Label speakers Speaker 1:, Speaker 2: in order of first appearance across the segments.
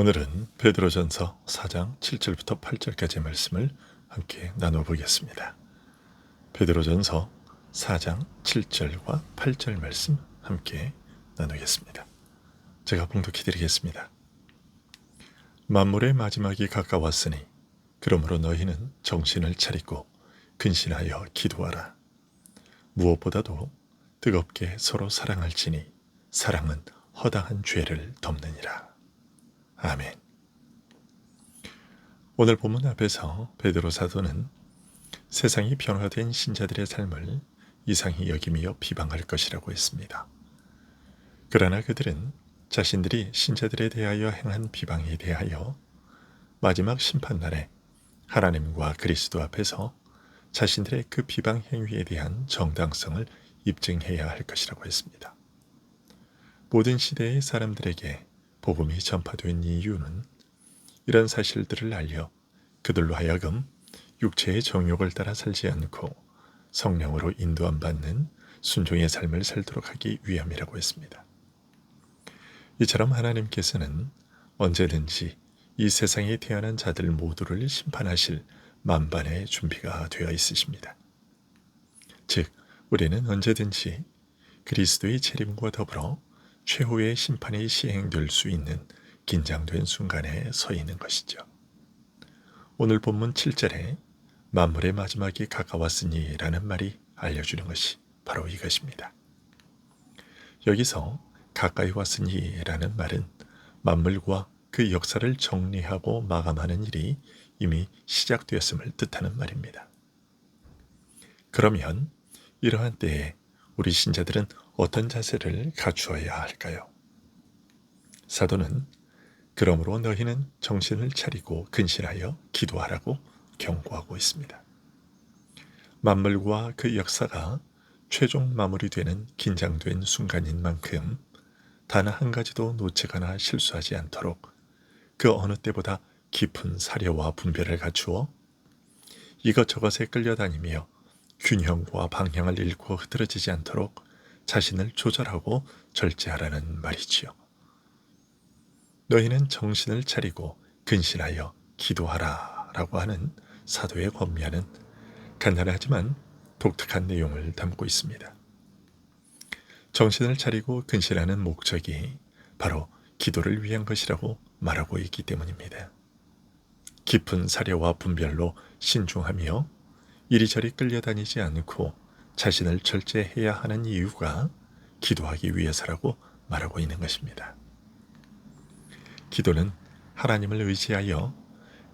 Speaker 1: 오늘은 베드로전서 4장 7절부터 8절까지의 말씀을 함께 나눠보겠습니다. 베드로전서 4장 7절과 8절 말씀 함께 나누겠습니다. 제가 봉독해 드리겠습니다. 만물의 마지막이 가까웠으니 그러므로 너희는 정신을 차리고 근신하여 기도하라. 무엇보다도 뜨겁게 서로 사랑할지니 사랑은 허다한 죄를 덮느니라. 아멘. 오늘 본문 앞에서 베드로 사도는 세상이 변화된 신자들의 삶을 이상히 여기며 비방할 것이라고 했습니다. 그러나 그들은 자신들이 신자들에 대하여 행한 비방에 대하여 마지막 심판날에 하나님과 그리스도 앞에서 자신들의 그 비방 행위에 대한 정당성을 입증해야 할 것이라고 했습니다. 모든 시대의 사람들에게 복음이 전파된 이유는 이런 사실들을 알려 그들로 하여금 육체의 정욕을 따라 살지 않고 성령으로 인도함 받는 순종의 삶을 살도록 하기 위함이라고 했습니다. 이처럼 하나님께서는 언제든지 이 세상에 태어난 자들 모두를 심판하실 만반의 준비가 되어 있으십니다. 즉, 우리는 언제든지 그리스도의 재림과 더불어 최후의 심판이 시행될 수 있는 긴장된 순간에 서 있는 것이죠. 오늘 본문 7절에 만물의 마지막이 가까웠으니 라는 말이 알려주는 것이 바로 이것입니다. 여기서 가까이 왔으니 라는 말은 만물과 그 역사를 정리하고 마감하는 일이 이미 시작되었음을 뜻하는 말입니다. 그러면 이러한 때에 우리 신자들은 어떤 자세를 갖추어야 할까요? 사도는 그러므로 너희는 정신을 차리고 근신하여 기도하라고 경고하고 있습니다. 만물과 그 역사가 최종 마무리되는 긴장된 순간인 만큼 단 한 가지도 놓치거나 실수하지 않도록 그 어느 때보다 깊은 사려와 분별을 갖추어 이것저것에 끌려다니며 균형과 방향을 잃고 흐트러지지 않도록 자신을 조절하고 절제하라는 말이지요. 너희는 정신을 차리고 근신하여 기도하라 라고 하는 사도의 권면은 간단하지만 독특한 내용을 담고 있습니다. 정신을 차리고 근신하는 목적이 바로 기도를 위한 것이라고 말하고 있기 때문입니다. 깊은 사려와 분별로 신중하며 이리저리 끌려다니지 않고 자신을 절제해야 하는 이유가 기도하기 위해서라고 말하고 있는 것입니다. 기도는 하나님을 의지하여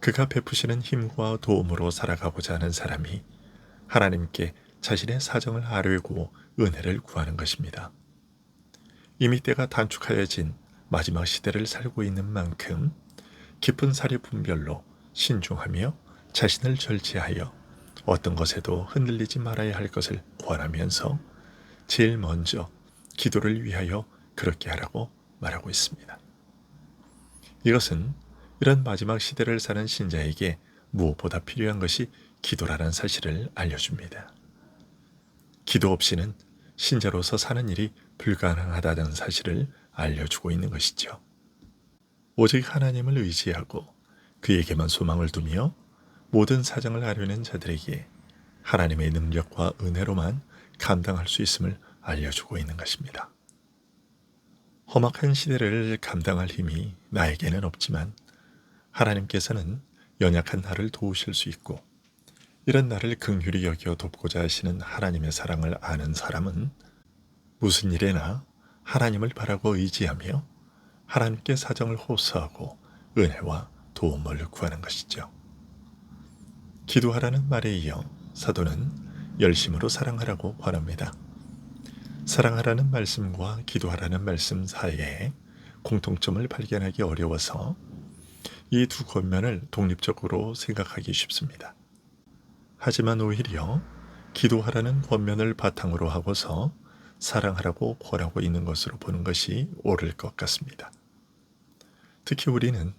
Speaker 1: 그가 베푸시는 힘과 도움으로 살아가고자 하는 사람이 하나님께 자신의 사정을 아뢰고 은혜를 구하는 것입니다. 이미 때가 단축하여진 마지막 시대를 살고 있는 만큼 깊은 사려 분별로 신중하며 자신을 절제하여 어떤 것에도 흔들리지 말아야 할 것을 권하면서 제일 먼저 기도를 위하여 그렇게 하라고 말하고 있습니다. 이것은 이런 마지막 시대를 사는 신자에게 무엇보다 필요한 것이 기도라는 사실을 알려줍니다. 기도 없이는 신자로서 사는 일이 불가능하다는 사실을 알려주고 있는 것이죠. 오직 하나님을 의지하고 그에게만 소망을 두며 모든 사정을 아뢰는 자들에게 하나님의 능력과 은혜로만 감당할 수 있음을 알려주고 있는 것입니다. 험악한 시대를 감당할 힘이 나에게는 없지만 하나님께서는 연약한 나를 도우실 수 있고 이런 나를 긍휼히 여겨 돕고자 하시는 하나님의 사랑을 아는 사람은 무슨 일에나 하나님을 바라고 의지하며 하나님께 사정을 호소하고 은혜와 도움을 구하는 것이죠. 기도하라는 말에 이어 사도는 열심으로 사랑하라고 권합니다. 사랑하라는 말씀과 기도하라는 말씀 사이에 공통점을 발견하기 어려워서 이 두 권면을 독립적으로 생각하기 쉽습니다. 하지만 오히려 기도하라는 권면을 바탕으로 하고서 사랑하라고 권하고 있는 것으로 보는 것이 옳을 것 같습니다. 특히 우리는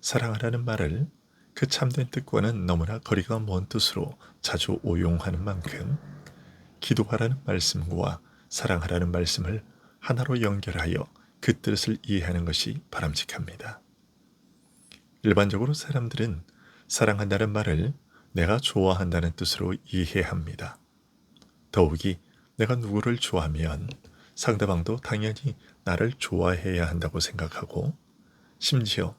Speaker 1: 사랑하라는 말을 그 참된 뜻과는 너무나 거리가 먼 뜻으로 자주 오용하는 만큼 기도하라는 말씀과 사랑하라는 말씀을 하나로 연결하여 그 뜻을 이해하는 것이 바람직합니다. 일반적으로 사람들은 사랑한다는 말을 내가 좋아한다는 뜻으로 이해합니다. 더욱이 내가 누구를 좋아하면 상대방도 당연히 나를 좋아해야 한다고 생각하고, 심지어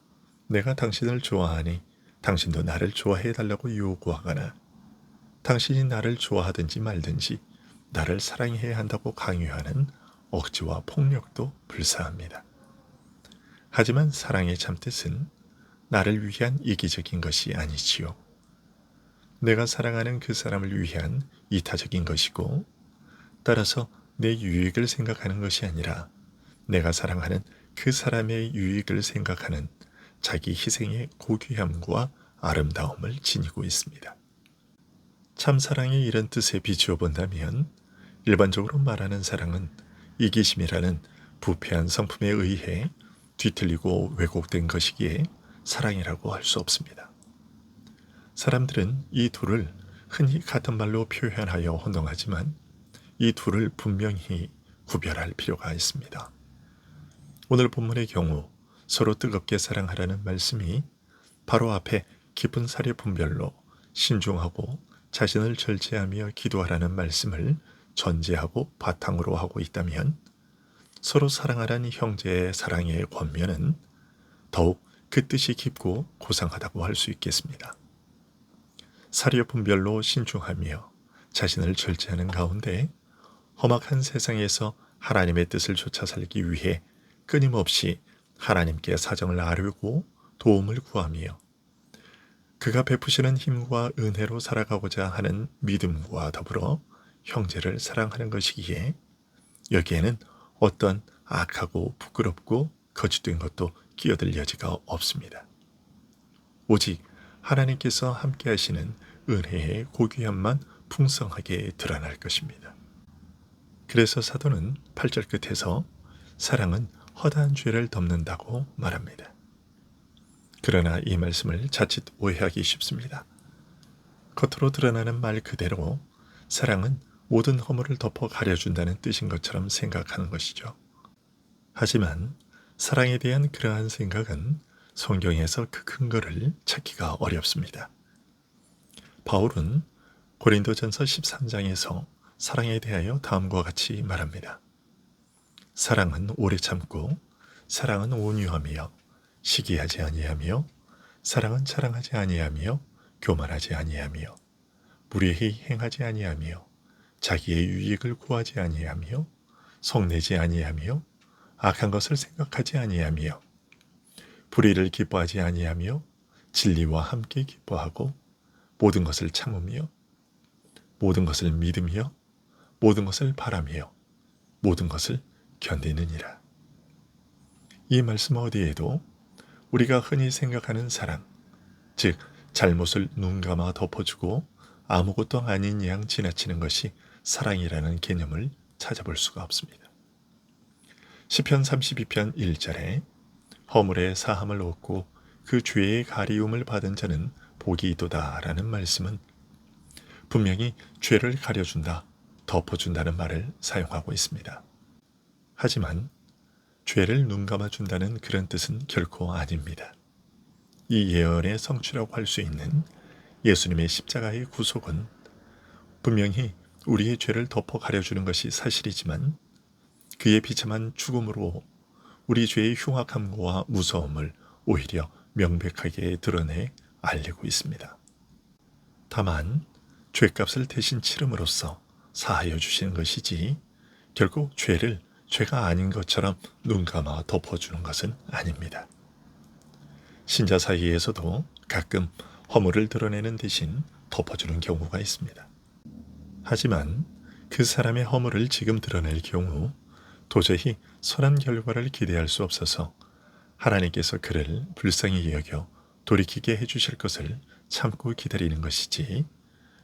Speaker 1: 내가 당신을 좋아하니 당신도 나를 좋아해 달라고 요구하거나 당신이 나를 좋아하든지 말든지 나를 사랑해야 한다고 강요하는 억지와 폭력도 불사합니다. 하지만 사랑의 참뜻은 나를 위한 이기적인 것이 아니지요. 내가 사랑하는 그 사람을 위한 이타적인 것이고, 따라서 내 유익을 생각하는 것이 아니라 내가 사랑하는 그 사람의 유익을 생각하는 자기 희생의 고귀함과 아름다움을 지니고 있습니다. 참사랑의 이런 뜻에 비추어 본다면 일반적으로 말하는 사랑은 이기심이라는 부패한 성품에 의해 뒤틀리고 왜곡된 것이기에 사랑이라고 할 수 없습니다. 사람들은 이 둘을 흔히 같은 말로 표현하여 혼동하지만 이 둘을 분명히 구별할 필요가 있습니다. 오늘 본문의 경우 서로 뜨겁게 사랑하라는 말씀이 바로 앞에 깊은 사려 분별로 신중하고 자신을 절제하며 기도하라는 말씀을 전제하고 바탕으로 하고 있다면, 서로 사랑하라는 형제의 사랑의 권면은 더욱 그 뜻이 깊고 고상하다고 할 수 있겠습니다. 사려 분별로 신중하며 자신을 절제하는 가운데 험악한 세상에서 하나님의 뜻을 쫓아 살기 위해 끊임없이 하나님께 사정을 아뢰고 도움을 구하며 그가 베푸시는 힘과 은혜로 살아가고자 하는 믿음과 더불어 형제를 사랑하는 것이기에 여기에는 어떤 악하고 부끄럽고 거짓된 것도 끼어들 여지가 없습니다. 오직 하나님께서 함께 하시는 은혜의 고귀함만 풍성하게 드러날 것입니다. 그래서 사도는 8절 끝에서 사랑은 허다한 죄를 덮는다고 말합니다. 그러나 이 말씀을 자칫 오해하기 쉽습니다. 겉으로 드러나는 말 그대로 사랑은 모든 허물을 덮어 가려준다는 뜻인 것처럼 생각하는 것이죠. 하지만 사랑에 대한 그러한 생각은 성경에서 그 근거를 찾기가 어렵습니다. 바울은 고린도전서 13장에서 사랑에 대하여 다음과 같이 말합니다. 사랑은 오래 참고, 사랑은 온유하며, 시기하지 아니하며, 사랑은 자랑하지 아니하며, 교만하지 아니하며, 무례히 행하지 아니하며, 자기의 유익을 구하지 아니하며, 성내지 아니하며, 악한 것을 생각하지 아니하며, 불의를 기뻐하지 아니하며, 진리와 함께 기뻐하고, 모든 것을 참으며, 모든 것을 믿으며, 모든 것을 바라며, 모든 것을 견디느니라. 이 말씀 어디에도 우리가 흔히 생각하는 사랑, 즉 잘못을 눈감아 덮어주고 아무것도 아닌 양 지나치는 것이 사랑이라는 개념을 찾아볼 수가 없습니다. 시편 32편 1절에 허물의 사함을 얻고 그 죄의 가리움을 받은 자는 복이 있도다 라는 말씀은 분명히 죄를 가려준다, 덮어준다는 말을 사용하고 있습니다. 하지만 죄를 눈감아준다는 그런 뜻은 결코 아닙니다. 이 예언의 성취라고 할 수 있는 예수님의 십자가의 구속은 분명히 우리의 죄를 덮어 가려주는 것이 사실이지만 그의 비참한 죽음으로 우리 죄의 흉악함과 무서움을 오히려 명백하게 드러내 알리고 있습니다. 다만 죄값을 대신 치름으로써 사하여 주시는 것이지 결국 죄를 죄가 아닌 것처럼 눈감아 덮어주는 것은 아닙니다. 신자 사이에서도 가끔 허물을 드러내는 대신 덮어주는 경우가 있습니다. 하지만 그 사람의 허물을 지금 드러낼 경우 도저히 선한 결과를 기대할 수 없어서 하나님께서 그를 불쌍히 여겨 돌이키게 해주실 것을 참고 기다리는 것이지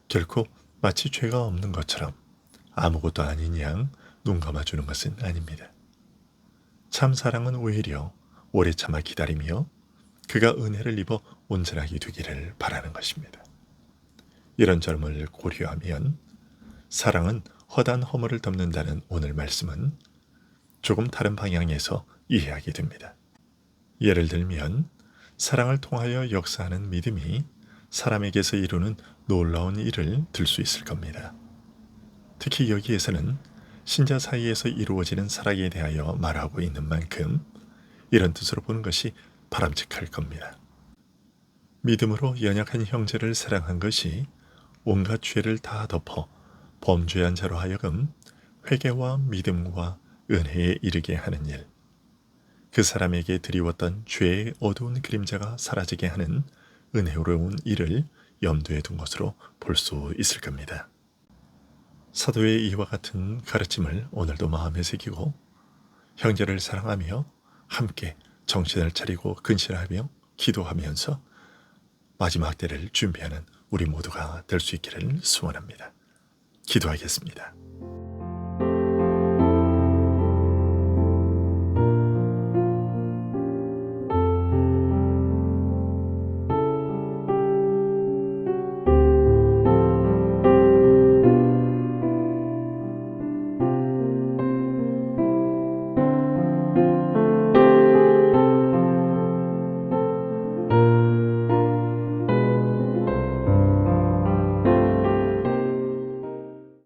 Speaker 1: 결코 마치 죄가 없는 것처럼 아무것도 아닌 양 눈 감아주는 것은 아닙니다. 참 사랑은 오히려 오래 참아 기다리며 그가 은혜를 입어 온전하게 되기를 바라는 것입니다. 이런 점을 고려하면 사랑은 허다한 허물을 덮는다는 오늘 말씀은 조금 다른 방향에서 이해하게 됩니다. 예를 들면 사랑을 통하여 역사하는 믿음이 사람에게서 이루는 놀라운 일을 들 수 있을 겁니다. 특히 여기에서는 신자 사이에서 이루어지는 사랑에 대하여 말하고 있는 만큼 이런 뜻으로 보는 것이 바람직할 겁니다. 믿음으로 연약한 형제를 사랑한 것이 온갖 죄를 다 덮어 범죄한 자로 하여금 회개와 믿음과 은혜에 이르게 하는 일, 그 사람에게 드리웠던 죄의 어두운 그림자가 사라지게 하는 은혜로운 일을 염두에 둔 것으로 볼 수 있을 겁니다. 사도의 이와 같은 가르침을 오늘도 마음에 새기고 형제를 사랑하며 함께 정신을 차리고 근신하며 기도하면서 마지막 때를 준비하는 우리 모두가 될 수 있기를 소원합니다. 기도하겠습니다.